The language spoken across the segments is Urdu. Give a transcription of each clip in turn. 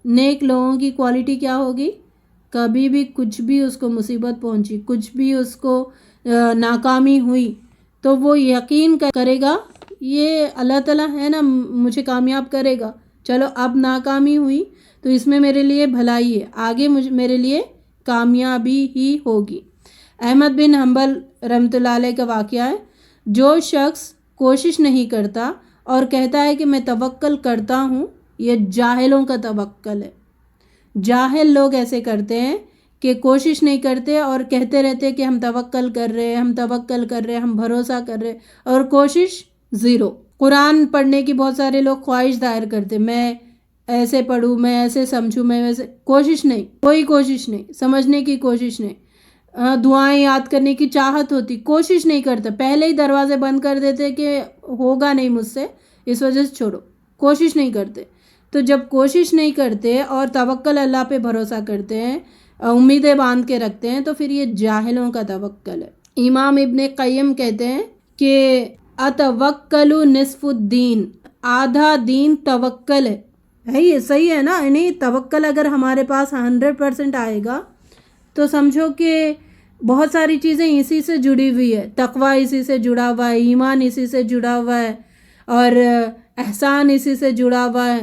نیک لوگوں کی کوالٹی کیا ہوگی؟ کبھی بھی کچھ بھی اس کو مصیبت پہنچی، کچھ بھی اس کو ناکامی ہوئی تو وہ یقین کرے گا یہ اللہ تعالیٰ ہے نا مجھے کامیاب کرے گا، چلو اب ناکامی ہوئی تو اس میں میرے لیے بھلائی ہے، آگے میرے لیے کامیابی ہی ہوگی۔ احمد بن حنبل رحمۃ اللہ علیہ کا واقعہ ہے، جو شخص کوشش نہیں کرتا اور کہتا ہے کہ میں توکل کرتا ہوں، یہ جاہلوں کا توکل ہے۔ جاہل لوگ ایسے کرتے ہیں کہ کوشش نہیں کرتے اور کہتے رہتے کہ ہم توکل کر رہے ہیں، ہم توکل کر رہے ہیں، ہم بھروسہ کر رہے ہیں، اور کوشش زیرو۔ قرآن پڑھنے کی بہت سارے لوگ خواہش ظاہر کرتے، میں ایسے پڑھوں، میں ایسے سمجھوں، میں ویسے، کوشش نہیں، کوئی کوشش نہیں، سمجھنے کی کوشش نہیں، دعائیں یاد کرنے کی چاہت ہوتی، کوشش نہیں کرتا، پہلے ہی دروازے بند کر دیتے کہ ہوگا نہیں مجھ سے، اس وجہ سے چھوڑو، کوشش نہیں کرتے۔ تو جب کوشش نہیں کرتے اور توکل اللہ پہ بھروسہ کرتے ہیں، امیدیں باندھ کے رکھتے ہیں، تو پھر یہ جاہلوں کا توکل ہے۔ امام ابن قیم کہتے ہیں کہ اتوکل نصف الدین، آدھا دین توکل ہے، یہ صحیح ہے نا؟ یعنی توکل اگر ہمارے پاس 100% آئے گا تو سمجھو کہ بہت ساری چیزیں اسی سے جڑی ہوئی ہے، تقوی اسی سے جڑا ہوا ہے، ایمان اسی سے جڑا ہوا ہے، اور احسان اسی سے جڑا ہوا ہے،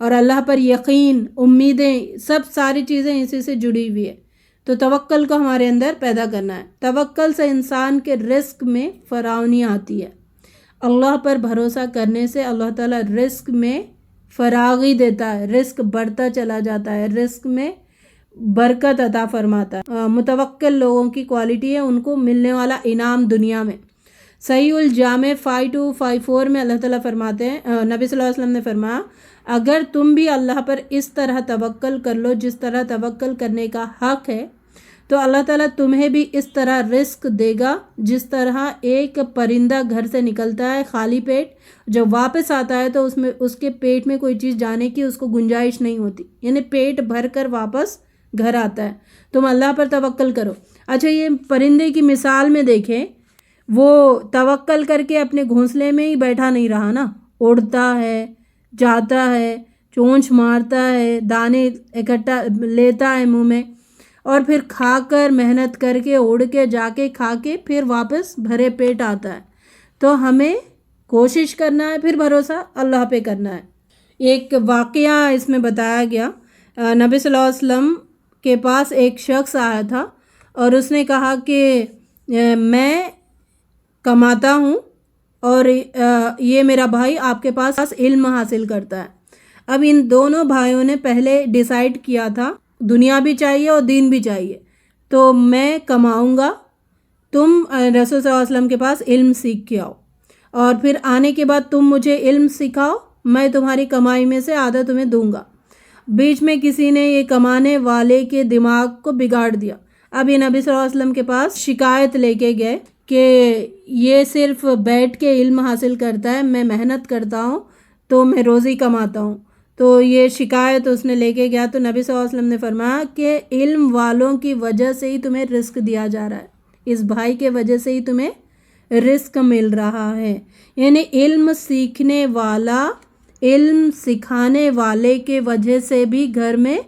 اور اللہ پر یقین، امیدیں، سب ساری چیزیں اسی سے جڑی ہوئی ہے۔ تو توکل کو ہمارے اندر پیدا کرنا ہے۔ توکل سے انسان کے رزق میں فراوانی آتی ہے۔ اللہ پر بھروسہ کرنے سے اللہ تعالیٰ رزق میں فراغی دیتا ہے، رزق بڑھتا چلا جاتا ہے، رزق میں برکت عطا فرماتا ہے۔ متوکل لوگوں کی کوالٹی ہے ان کو ملنے والا انعام دنیا میں۔ صحیح الجامع 5254 میں اللہ تعالیٰ فرماتے ہیں، نبی صلی اللہ علیہ وسلم نے فرمایا، اگر تم بھی اللہ پر اس طرح توکل کر لو جس طرح توکل کرنے کا حق ہے، تو اللہ تعالیٰ تمہیں بھی اس طرح رزق دے گا جس طرح ایک پرندہ گھر سے نکلتا ہے خالی پیٹ، جب واپس آتا ہے تو اس کے پیٹ میں کوئی چیز جانے کی اس کو گنجائش نہیں ہوتی، یعنی پیٹ بھر کر واپس گھر آتا ہے۔ تم اللہ پر توکل کرو۔ اچھا، یہ پرندے کی مثال میں دیکھیں، وہ توکل کر کے اپنے گھونسلے میں ہی بیٹھا نہیں رہا نا، اڑتا ہے، جاتا ہے، چونچ مارتا ہے، دانے اکٹھا لیتا ہے منہ میں، اور پھر کھا کر، محنت کر کے، اڑ کے، جا کے کھا کے پھر واپس بھرے پیٹ آتا ہے۔ تو ہمیں کوشش کرنا ہے، پھر بھروسہ اللہ پہ کرنا ہے۔ ایک واقعہ اس میں بتایا گیا، نبی صلی اللہ علیہ وسلم کے پاس ایک شخص آیا تھا اور اس نے کہا کہ میں کماتا ہوں اور یہ میرا بھائی آپ کے پاس علم حاصل کرتا ہے۔ اب ان دونوں بھائیوں نے پہلے ڈیسائیڈ کیا تھا دنیا بھی چاہیے اور دین بھی چاہیے، تو میں کماؤں گا، تم رسول صلی اللہ علیہ وسلم کے پاس علم سیکھ کے آؤ، اور پھر آنے کے بعد تم مجھے علم سکھاؤ، میں تمہاری کمائی میں سے آدھا تمہیں دوں گا۔ بیچ میں کسی نے یہ کمانے والے کے دماغ کو بگاڑ دیا۔ اب یہ نبی صلی اللہ علیہ وسلم کے پاس شکایت لے کے گئے کہ یہ صرف بیٹھ کے علم حاصل کرتا ہے، میں محنت کرتا ہوں تو میں روزی کماتا ہوں۔ تو یہ شکایت اس نے لے کے گیا تو نبی صلی اللہ علیہ وسلم نے فرمایا کہ علم والوں کی وجہ سے ہی تمہیں رزق دیا جا رہا ہے، اس بھائی کے وجہ سے ہی تمہیں رزق مل رہا ہے۔ یعنی علم سیکھنے والا، علم سکھانے والے کے وجہ سے بھی گھر میں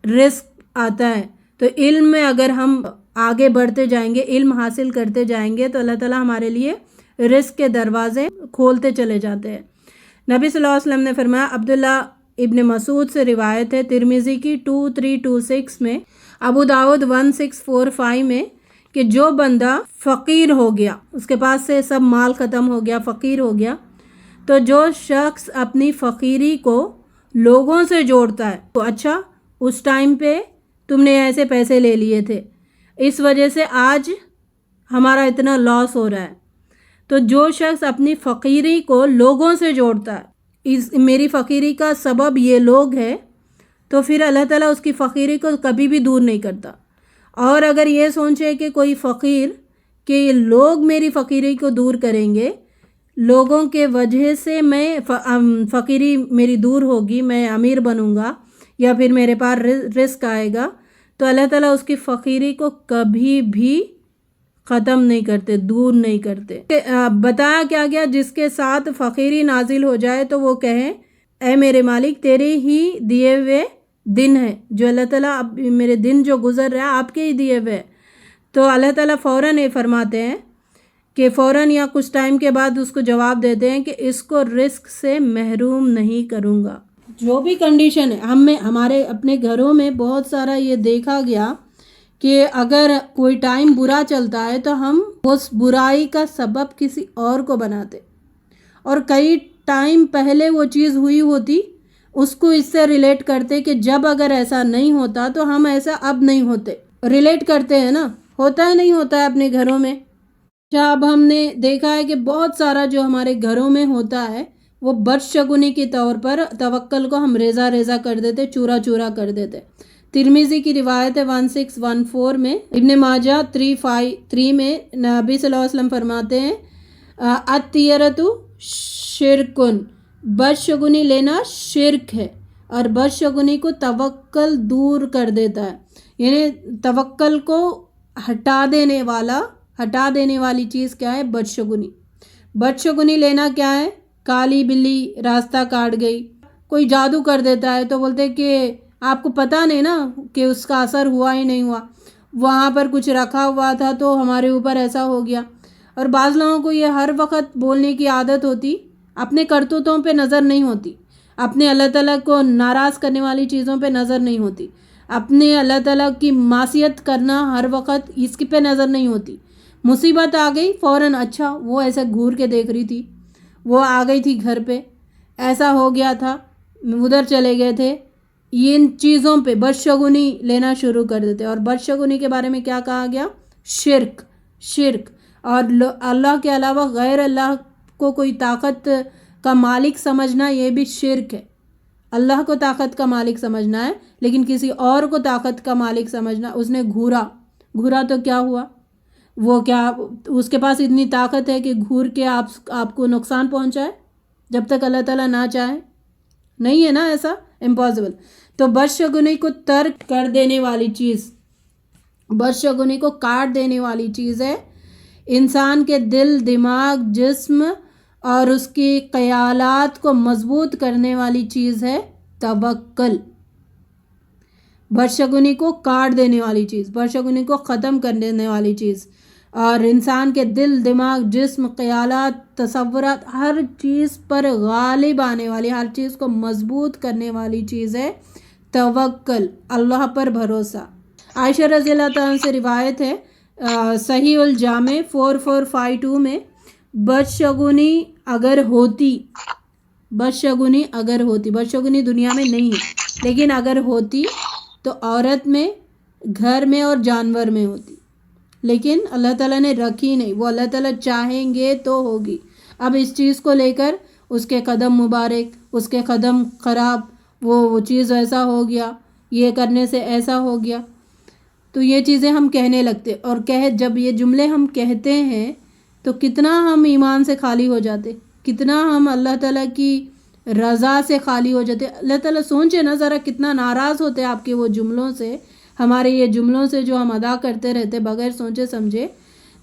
رزق آتا ہے۔ تو علم میں اگر ہم آگے بڑھتے جائیں گے، علم حاصل کرتے جائیں گے، تو اللہ تعالیٰ ہمارے لیے رزق کے دروازے کھولتے چلے جاتے ہیں۔ نبی صلی اللہ علیہ وسلم نے فرمایا، عبداللہ ابن مسعود سے روایت ہے ترمذی کی 2326 میں، ابو داؤد 1645 میں، کہ جو بندہ فقیر ہو گیا، اس کے پاس سے سب مال ختم ہو گیا، فقیر ہو گیا، تو جو شخص اپنی فقیری کو لوگوں سے جوڑتا ہے، تو اچھا اس ٹائم پہ تم نے ایسے پیسے لے لیے تھے، اس وجہ سے آج ہمارا اتنا لاس ہو رہا ہے، تو جو شخص اپنی فقیری کو لوگوں سے جوڑتا ہے، میری فقیری کا سبب یہ لوگ ہے، تو پھر اللہ تعالیٰ اس کی فقیری کو کبھی بھی دور نہیں کرتا۔ اور اگر یہ سوچے کہ کوئی فقیر کہ لوگ میری فقیری کو دور کریں گے، لوگوں کے وجہ سے میں فقیری میری دور ہوگی، میں امیر بنوں گا یا پھر میرے پاس رزق آئے گا، تو اللہ تعالیٰ اس کی فقیری کو کبھی بھی ختم نہیں کرتے، دور نہیں کرتے۔ بتایا کیا گیا، جس کے ساتھ فقیری نازل ہو جائے تو وہ کہیں اے میرے مالک تیرے ہی دیے ہوئے دن ہے، جو اللہ تعالیٰ اب میرے دن جو گزر رہا ہے آپ کے ہی دیے ہوئے ہے۔ تو اللہ تعالیٰ فوراً یہ فرماتے ہیں کہ فوراً یا کچھ ٹائم کے بعد اس کو جواب دیتے ہیں کہ اس کو رزق سے محروم نہیں کروں گا۔ جو بھی کنڈیشن ہے، ہمارے اپنے گھروں میں بہت سارا یہ دیکھا گیا کہ اگر کوئی ٹائم برا چلتا ہے تو ہم اس برائی کا سبب کسی اور کو بناتے، اور کئی ٹائم پہلے وہ چیز ہوئی ہوتی اس کو اس سے ریلیٹ کرتے کہ جب اگر ایسا نہیں ہوتا تو ہم ایسا اب نہیں ہوتے، ریلیٹ کرتے ہیں نا، ہوتا ہے نہیں ہوتا ہے اپنے گھروں میں۔ اب ہم نے دیکھا ہے کہ بہت سارا جو ہمارے گھروں میں ہوتا ہے وہ بدشگونی کے طور پر توکل کو ہم ریزہ ریزہ کر دیتے، چورا چورا کر دیتے۔ ترمذی کی روایت ہے 1614 میں، ابن ماجہ 353 میں نبی صلی اللہ علیہ وسلم فرماتے ہیں الطیرۃ شرکن، بدشگونی لینا شرک ہے، اور بدشگونی کو توکل دور کر دیتا ہے، یعنی توکل کو ہٹا دینے والی چیز کیا ہے؟ بدشگونی۔ بدشگونی لینا کیا ہے؟ کالی بلی راستہ کاٹ گئی، کوئی جادو کر دیتا ہے تو بولتے کہ آپ کو پتہ نہیں نا کہ اس کا اثر ہوا ہی نہیں ہوا، وہاں پر کچھ رکھا ہوا تھا تو ہمارے اوپر ایسا ہو گیا۔ اور بعض لوگوں کو یہ ہر وقت بولنے کی عادت ہوتی، اپنے کرتوتوں پہ نظر نہیں ہوتی، اپنے اللہ تعالیٰ کو ناراض کرنے والی چیزوں پہ نظر نہیں ہوتی، اپنے اللہ تعالیٰ کی معصیت کرنا ہر وقت اس کی پہ نظر نہیں ہوتی۔ مصیبت آ گئی فوراً، اچھا وہ ایسے گھور کے دیکھ رہی تھی، وہ آ گئی تھی گھر پہ، ایسا ہو گیا تھا، ادھر چلے گئے تھے، ان چیزوں پہ بدشگونی لینا شروع کر دیتے۔ اور بدشگونی کے بارے میں کیا کہا گیا؟ شرک، اور اللہ کے علاوہ غیر اللہ کو کوئی طاقت کا مالک سمجھنا، یہ بھی شرک ہے۔ اللہ کو طاقت کا مالک سمجھنا ہے لیکن کسی اور کو طاقت کا مالک سمجھنا۔ اس نے گھورا تو کیا ہوا؟ وہ کیا اس کے پاس اتنی طاقت ہے کہ گھور کے آپ کو نقصان پہنچائے جب تک اللہ تعالیٰ نہ چاہے؟ نہیں ہے نا، ایسا امپاسبل۔ تو بدشگونی کو ترک کر دینے والی چیز، بدشگونی کو کاٹ دینے والی چیز ہے انسان کے دل، دماغ، جسم اور اس کی خیالات کو مضبوط کرنے والی چیز ہے توکل۔ بدشگونی کو کاٹ دینے والی چیز، بدشگونی کو ختم کر دینے والی چیز، اور انسان کے دل، دماغ، جسم، خیالات، تصورات، ہر چیز پر غالب آنے والی، ہر چیز کو مضبوط کرنے والی چیز ہے توکل، اللہ پر بھروسہ۔ عائشہ رضی اللہ تعالیٰ سے روایت ہے صحیح الجامع 4452 میں، بدشگونی اگر ہوتی، بدشگونی دنیا میں نہیں ہے لیکن اگر ہوتی تو عورت میں، گھر میں اور جانور میں ہوتی، لیکن اللہ تعالیٰ نے رکھی نہیں، وہ اللہ تعالیٰ چاہیں گے تو ہوگی۔ اب اس چیز کو لے کر اس کے قدم مبارک، اس کے قدم خراب، وہ چیز ایسا ہو گیا، یہ کرنے سے ایسا ہو گیا، تو یہ چیزیں ہم کہنے لگتے، اور جب یہ جملے ہم کہتے ہیں تو کتنا ہم ایمان سے خالی ہو جاتے، کتنا ہم اللہ تعالیٰ کی رضا سے خالی ہو جاتے۔ اللہ تعالیٰ سوچے نا ذرا کتنا ناراض ہوتے آپ کے وہ جملوں سے، ہمارے یہ جملوں سے جو ہم ادا کرتے رہتے بغیر سوچے سمجھے،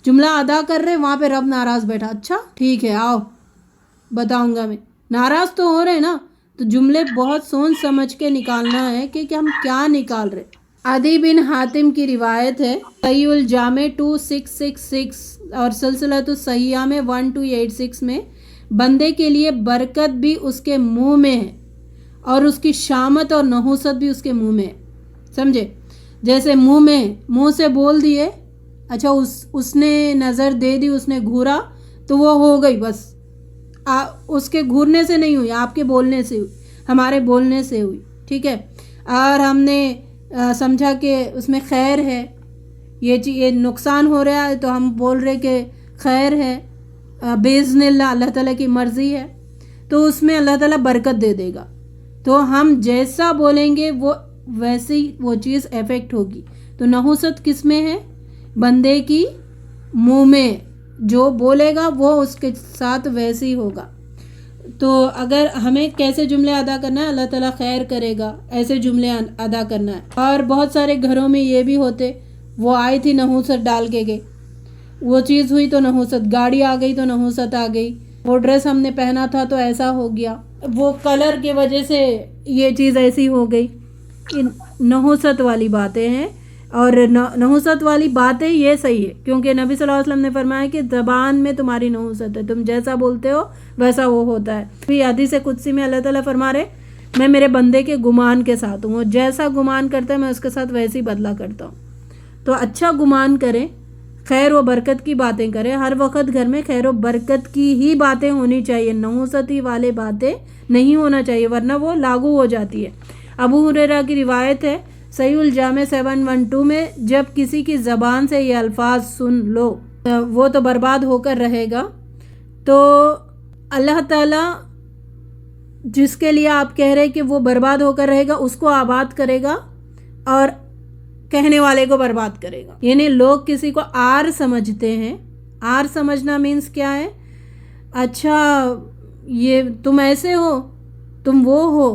جملہ ادا کر رہے وہاں پہ رب ناراض بیٹھا، اچھا ٹھیک ہے آؤ بتاؤں گا میں، ناراض تو ہو رہے نا، تو جملے بہت سوچ سمجھ کے نکالنا ہے کہ ہم کیا نکال رہے۔ عدی بن حاتم کی روایت ہے صحیح الجامع 2666 اور سلسلۃ الصحیحہ میں 1286 میں، بندے کے لیے برکت بھی اس کے منہ میں ہے اور اس کی شامت اور نحوست بھی اس کے منہ میں ہے، سمجھے؟ جیسے منہ سے بول دیے، اچھا اس نے نظر دے دی، اس نے گھورا تو وہ ہو گئی، بس اس کے گھورنے سے نہیں ہوئی، آپ کے بولنے سے ہوئی، ہمارے بولنے سے ہوئی، ٹھیک ہے؟ اور ہم نے سمجھا کہ اس میں خیر ہے، یہ نقصان ہو رہا ہے تو ہم بول رہے کہ خیر ہے، باذن اللہ، اللہ تعالیٰ کی مرضی ہے، تو اس میں اللہ تعالیٰ برکت دے دے گا۔ تو ہم جیسا بولیں گے وہ ویسی وہ چیز ایفیکٹ ہوگی۔ تو نحوست کس میں ہے؟ بندے کی منہ میں، جو بولے گا وہ اس کے ساتھ ویسے ہی ہوگا۔ تو اگر ہمیں کیسے جملے ادا کرنا ہے، اللہ تعالیٰ خیر کرے گا، ایسے جملے ادا کرنا ہے۔ اور بہت سارے گھروں میں یہ بھی ہوتے، وہ آئی تھی نحوست ڈال کے گئی، وہ چیز ہوئی تو نحوست، گاڑی آ گئی تو نحوست آ گئی، وہ ڈریس ہم نے پہنا تھا تو ایسا ہو گیا، وہ کلر کی وجہ سے یہ چیز ایسی ہو گئی. نحوست والی باتیں ہیں. اور نحوست والی باتیں یہ صحیح ہے کیونکہ نبی صلی اللہ علیہ وسلم نے فرمایا کہ زبان میں تمہاری نحوست ہے, تم جیسا بولتے ہو ویسا وہ ہوتا ہے. پھر حدیث قدسی میں اللہ تعالیٰ فرما رہے میں میرے بندے کے گمان کے ساتھ ہوں, اور جیسا گمان کرتا ہے میں اس کے ساتھ ویسے ہی بدلہ کرتا ہوں. تو اچھا گمان کریں, خیر و برکت کی باتیں کریں. ہر وقت گھر میں خیر و برکت کی ہی باتیں ہونی چاہیے, نحوستی والے باتیں نہیں ہونا چاہیے ورنہ وہ لاگو ہو جاتی ہے. ابو ہریرہ کی روایت ہے صحیح الجامع 712 میں, جب کسی کی زبان سے یہ الفاظ سن لو وہ تو برباد ہو کر رہے گا, تو اللہ تعالیٰ جس کے لیے آپ کہہ رہے کہ وہ برباد ہو کر رہے گا اس کو آباد کرے گا اور کہنے والے کو برباد کرے گا. یعنی لوگ کسی کو آر سمجھتے ہیں. آر سمجھنا مینس کیا ہے؟ اچھا یہ تم ایسے ہو, تم وہ ہو,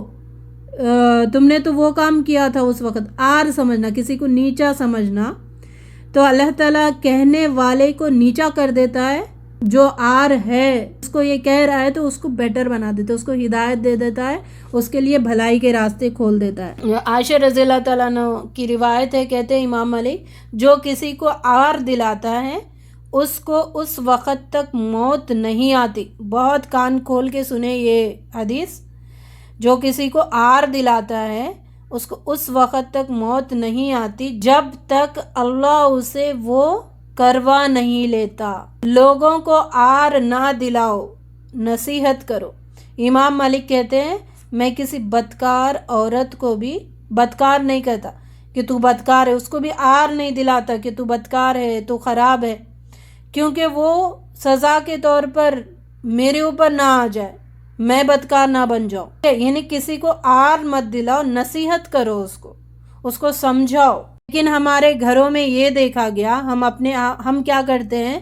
تم نے تو وہ کام کیا تھا اس وقت. آر سمجھنا, کسی کو نیچا سمجھنا. تو اللہ تعالیٰ کہنے والے کو نیچا کر دیتا ہے, جو آر ہے اس کو یہ کہہ رہا ہے تو اس کو بیٹر بنا دیتا ہے, اس کو ہدایت دے دیتا ہے, اس کے لیے بھلائی کے راستے کھول دیتا ہے. عائشہ رضی اللہ تعالیٰ عنہ کی روایت ہے, کہتے ہیں امام علی جو کسی کو آر دلاتا ہے اس کو اس وقت تک موت نہیں آتی. بہت کان کھول کے سنے یہ حدیث. جو کسی کو آر دلاتا ہے اس کو اس وقت تک موت نہیں آتی جب تک اللہ اسے وہ کروا نہیں لیتا. لوگوں کو آر نہ دلاؤ, نصیحت کرو. امام مالک کہتے ہیں میں کسی بدکار عورت کو بھی بدکار نہیں کہتا کہ تو بدکار ہے, اس کو بھی آر نہیں دلاتا کہ تو بدکار ہے, تو خراب ہے, کیونکہ وہ سزا کے طور پر میرے اوپر نہ آ جائے, میں بدکار نہ بن جاؤں. یعنی کسی کو آر مت دلاؤ, نصیحت کرو, اس کو سمجھاؤ. لیکن ہمارے گھروں میں یہ دیکھا گیا ہم کیا کرتے ہیں,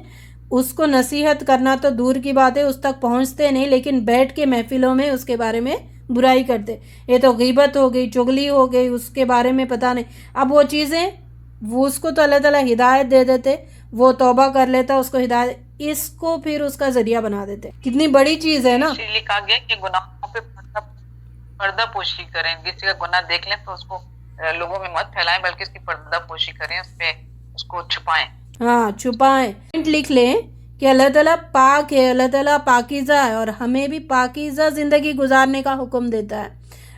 اس کو نصیحت کرنا تو دور کی بات ہے, اس تک پہنچتے نہیں, لیکن بیٹھ کے محفلوں میں اس کے بارے میں برائی کرتے. یہ تو غیبت ہو گئی, چغلی ہو گئی, اس کے بارے میں پتہ نہیں. اب وہ چیزیں وہ اس کو تو اللہ تعالیٰ ہدایت دے دیتے, وہ توبہ کر لیتا, اس کو ہدایت, اس کو پھر اس کا ذریعہ بنا دیتے. کتنی بڑی چیز ہے نا. لکھا گیا کہ گناہوں پہ پردہ پوشی کریں, کسی کا گناہ دیکھ لیں تو اس کو لوگوں میں مت پھیلائیں بلکہ اس کی پردہ پوشی کریں, اس کو چھپائیں. ہاں چھپائیں. لکھ لیں کہ اللہ تعالیٰ پاک ہے, اللہ تعالیٰ پاکیزہ ہے, اور ہمیں بھی پاکیزہ زندگی گزارنے کا حکم دیتا ہے.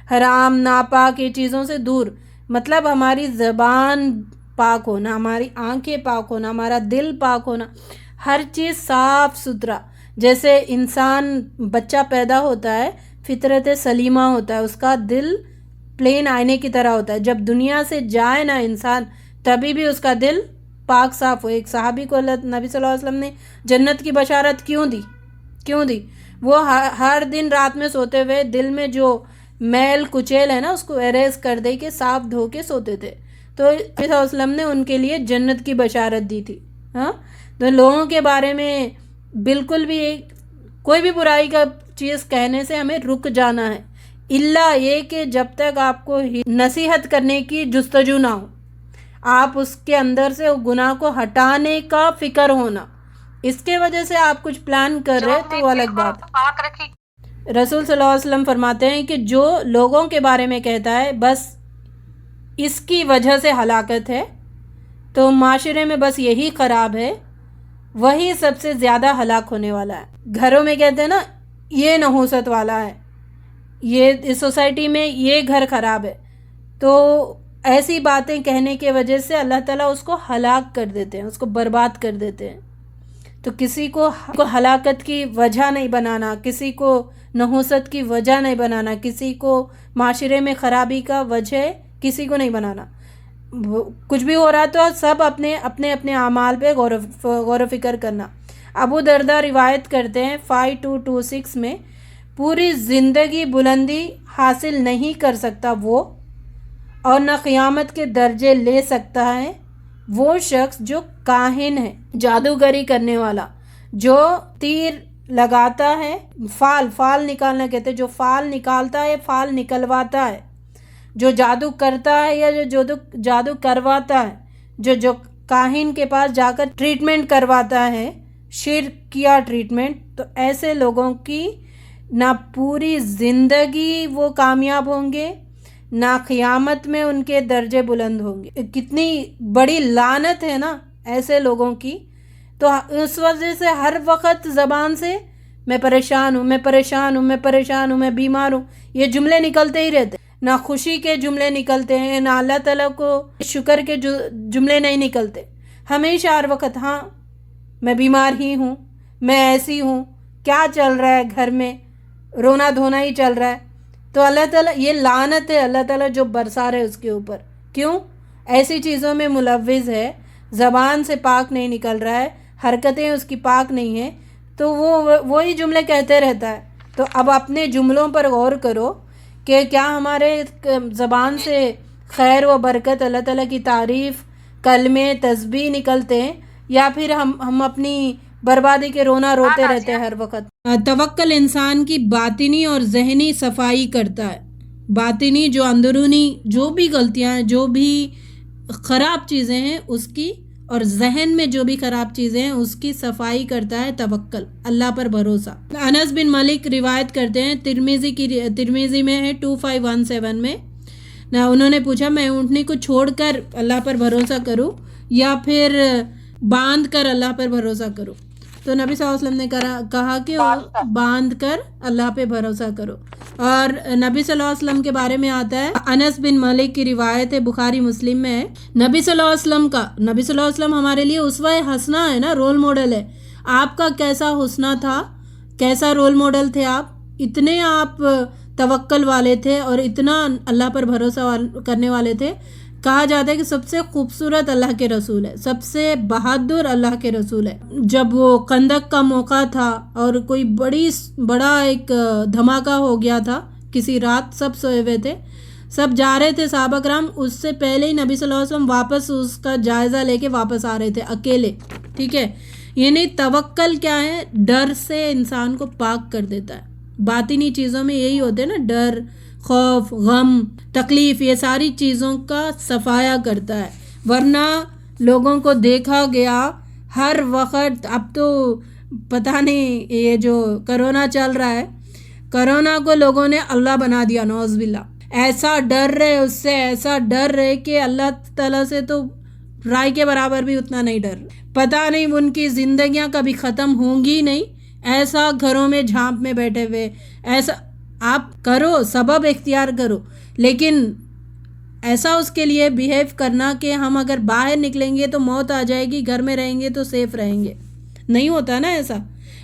حرام ناپاک یہ چیزوں سے دور, مطلب ہماری زبان پاک ہونا, ہماری آنکھیں پاک ہونا, ہمارا دل پاک ہونا, ہر چیز صاف ستھرا. جیسے انسان بچہ پیدا ہوتا ہے فطرت سلیمہ ہوتا ہے, اس کا دل پلین آئینے کی طرح ہوتا ہے. جب دنیا سے جائے نا انسان تبھی بھی اس کا دل پاک صاف ہو. ایک صحابی کو نبی صلی اللہ علیہ وسلم نے جنت کی بشارت کیوں دی؟ وہ ہر دن رات میں سوتے ہوئے دل میں جو میل کچیل ہے نا اس کو اریز کر دے کے صاف دھو کے سوتے تھے. تو نبی صلی اللہ علیہ وسلم نے ان کے لیے جنت کی بشارت دی تھی. ہاں تو لوگوں کے بارے میں بالکل بھی کوئی بھی برائی کا چیز کہنے سے ہمیں رک جانا ہے, الا یہ کہ جب تک آپ کو نصیحت کرنے کی جستجو نہ ہو, آپ اس کے اندر سے گناہ کو ہٹانے کا فکر ہونا. اس کے وجہ سے آپ کچھ پلان کر رہے تو الگ بات. رسول صلی اللہ علیہ وسلم فرماتے ہیں کہ جو لوگوں کے بارے میں کہتا ہے بس اس کی وجہ سے ہلاکت ہے, تو معاشرے میں بس یہی خراب ہے, وہی سب سے زیادہ ہلاک ہونے والا ہے. گھروں میں کہتے ہیں نا یہ نحوست والا ہے, یہ اس سوسائٹی میں یہ گھر خراب ہے, تو ایسی باتیں کہنے کی وجہ سے اللہ تعالیٰ اس کو ہلاک کر دیتے ہیں, اس کو برباد کر دیتے ہیں. تو کسی کو ہلاکت کی وجہ نہیں بنانا, کسی کو نحوست کی وجہ نہیں بنانا, کسی کو معاشرے میں خرابی کا وجہ کسی کو نہیں بنانا. کچھ بھی ہو رہا تو سب اپنے اپنے اعمال پہ غور و فکر کرنا. ابو دردہ روایت کرتے ہیں 5226 میں, پوری زندگی بلندی حاصل نہیں کر سکتا وہ, اور نہ قیامت کے درجے لے سکتا ہے وہ شخص جو کاہن ہے, جادوگری کرنے والا, جو تیر لگاتا ہے, فال نکالنا کہتے ہیں, جو فال نکالتا ہے, فال نکلواتا ہے, جو جادو کرتا ہے یا جو جادو کرواتا ہے, جو کاہن کے پاس جا کر ٹریٹمنٹ کرواتا ہے, شرک کیا ٹریٹمنٹ, تو ایسے لوگوں کی نہ پوری زندگی وہ کامیاب ہوں گے، نہ قیامت میں ان کے درجے بلند ہوں گے۔ کتنی بڑی لعنت ہے نا ایسے لوگوں کی۔ تو اس وجہ سے ہر وقت زبان سے میں پریشان ہوں، میں پریشان ہوں، میں پریشان ہوں، میں بیمار ہوں، یہ جملے نکلتے ہی رہتے۔ نہ خوشی کے جملے نکلتے ہیں، نہ اللہ تعالیٰ کو شکر کے جملے نہیں نکلتے۔ ہمیشہ ہر وقت ہاں میں بیمار ہی ہوں، میں ایسی ہوں، کیا چل رہا ہے گھر میں، رونا دھونا ہی چل رہا ہے۔ تو اللہ تعالیٰ یہ لعنت ہے، اللہ تعالیٰ جو برسا رہے اس کے اوپر۔ کیوں؟ ایسی چیزوں میں ملوث ہے، زبان سے پاک نہیں نکل رہا ہے، حرکتیں اس کی پاک نہیں ہیں، تو وہ وہی جملے کہتے رہتا ہے۔ تو اب اپنے جملوں پر غور کرو کہ کیا ہمارے زبان سے خیر و برکت، اللہ تعالیٰ کی تعریف، کلمے، تسبیح نکلتے ہیں، یا پھر ہم اپنی بربادی کے رونا روتے رہتے ہیں ہر وقت۔ توکل انسان کی باطنی اور ذہنی صفائی کرتا ہے۔ باطنی جو اندرونی جو بھی غلطیاں ہیں، جو بھی خراب چیزیں ہیں اس کی، اور ذہن میں جو بھی خراب چیزیں ہیں اس کی صفائی کرتا ہے توکل، اللہ پر بھروسہ۔ انس بن مالک روایت کرتے ہیں، ترمذی میں ہے 2517 میں، انہوں نے پوچھا میں اونٹنی کو چھوڑ کر اللہ پر بھروسہ کروں یا پھر باندھ کر اللہ پر بھروسہ کروں؟ تو نبی صلی اللہ علیہ وسلم نے کہا کہ باندھ کر اللہ پہ بھروسہ کرو۔ اور نبی صلی اللہ علیہ وسلم کے بارے میں آتا ہے، انس بن مالک کی روایت ہے، بخاری مسلم میں ہے، نبی صلی اللہ علیہ وسلم ہمارے لیے اسوہ حسنہ ہے نا، رول ماڈل ہے۔ آپ کا کیسا حسنہ تھا، کیسا رول ماڈل تھے آپ، اتنے آپ توکل والے تھے اور اتنا اللہ پر بھروسہ کرنے والے تھے۔ کہا جاتا ہے کہ سب سے خوبصورت اللہ کے رسول ہے، سب سے بہادر اللہ کے رسول ہے۔ جب وہ خندق کا موقع تھا اور کوئی بڑا ایک دھماکہ ہو گیا تھا، کسی رات سب سوئے ہوئے تھے، سب جا رہے تھے صحابہ کرام، اس سے پہلے ہی نبی صلی اللہ علیہ وسلم واپس اس کا جائزہ لے کے واپس آ رہے تھے اکیلے، ٹھیک ہے۔ یعنی توکل کیا ہے؟ ڈر سے انسان کو پاک کر دیتا ہے۔ باطنی چیزوں میں یہی ہوتے ہیں نا، ڈر، خوف، غم، تکلیف، یہ ساری چیزوں کا صفایا کرتا ہے۔ ورنہ لوگوں کو دیکھا گیا ہر وقت، اب تو پتہ نہیں، یہ جو کرونا چل رہا ہے، کرونا کو لوگوں نے اللہ بنا دیا، نعوذ باللہ۔ ایسا ڈر رہے اس سے، ایسا ڈر رہے کہ اللہ تعالیٰ سے تو رائے کے برابر بھی اتنا نہیں ڈر، پتہ نہیں ان کی زندگیاں کبھی ختم ہوں گی نہیں، ایسا گھروں میں جھانپ میں بیٹھے ہوئے۔ ایسا آپ کرو، سبب اختیار کرو، لیکن ایسا اس کے لیے بیہیو کرنا کہ ہم اگر باہر نکلیں گے تو موت آ جائے گی، گھر میں رہیں گے تو سیف رہیں گے، نہیں ہوتا نا ایسا۔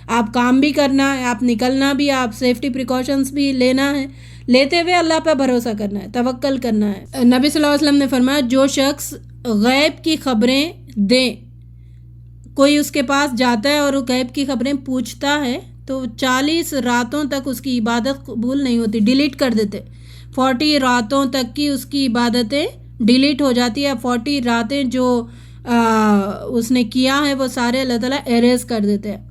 آپ کام بھی کرنا ہے، آپ نکلنا بھی، آپ سیفٹی پریکاشنز بھی لینا ہے، لیتے ہوئے اللہ پہ بھروسہ کرنا ہے، توکل کرنا ہے۔ نبی صلی اللہ علیہ وسلم نے فرمایا، جو شخص غیب کی خبریں دیں، کوئی اس کے پاس جاتا ہے اور وہ غیب کی خبریں پوچھتا ہے تو 40 راتوں تک اس کی عبادت قبول نہیں ہوتی، ڈیلیٹ کر دیتے۔ 40 راتوں تک کی اس کی عبادتیں ڈیلیٹ ہو جاتی ہے۔ 40 راتیں جو اس نے کیا ہے وہ سارے اللہ تعالیٰ ایریز کر دیتے ہیں۔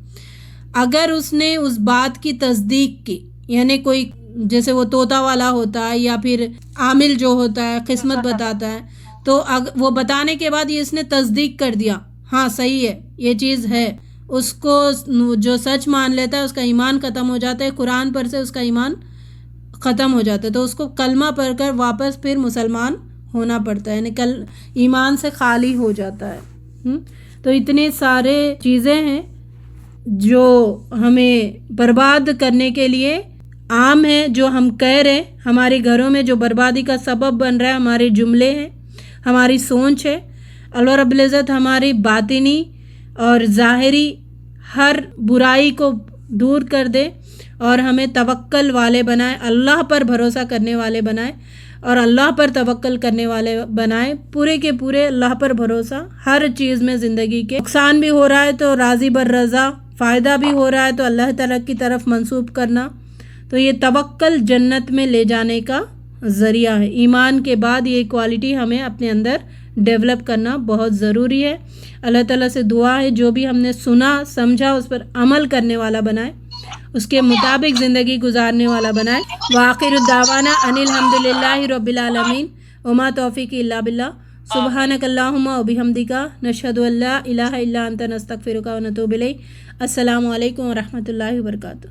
اگر اس نے اس بات کی تصدیق کی، یعنی کوئی جیسے وہ طوطا والا ہوتا ہے یا پھر عامل جو ہوتا ہے قسمت بتاتا ہے، تو وہ بتانے کے بعد یہ اس نے تصدیق کر دیا، ہاں صحیح ہے، یہ چیز ہے، اس کو جو سچ مان لیتا ہے اس کا ایمان ختم ہو جاتا ہے، قرآن پر سے اس کا ایمان ختم ہو جاتا ہے، تو اس کو کلمہ پڑھ کر واپس پھر مسلمان ہونا پڑتا ہے، یعنی ایمان سے خالی ہو جاتا ہے۔ تو اتنے سارے چیزیں ہیں جو ہمیں برباد کرنے کے لیے عام ہیں، جو ہم کہہ رہے ہیں، ہمارے گھروں میں جو بربادی کا سبب بن رہا ہے، ہمارے جملے ہیں، ہماری سوچ ہے۔ اللہ رب العزت ہماری باطنی اور ظاہری ہر برائی کو دور کر دے اور ہمیں توکل والے بنائے، اللہ پر بھروسہ کرنے والے بنائے اور اللہ پر توکل کرنے والے بنائے، پورے کے پورے اللہ پر بھروسہ ہر چیز میں۔ زندگی کے نقصان بھی ہو رہا ہے تو راضی بر رضا، فائدہ بھی ہو رہا ہے تو اللہ تعالیٰ کی طرف منسوب کرنا، تو یہ توکل جنت میں لے جانے کا ذریعہ ہے۔ ایمان کے بعد یہ کوالٹی ہمیں اپنے اندر ڈیولپ کرنا بہت ضروری ہے۔ اللہ تعالیٰ سے دعا ہے جو بھی ہم نے سنا سمجھا اس پر عمل کرنے والا بنائے، اس کے مطابق زندگی گزارنے والا بنائے۔ وآخر الدعوانا ان الحمد للہ رب العالمین وما توفیق الا باللہ۔ سبحانک اللہم وبحمدک، نشہد ان لا الہ الا انت، نستغفرک ونتوب الیک۔ السلام علیکم ورحمۃ اللہ وبرکاتہ۔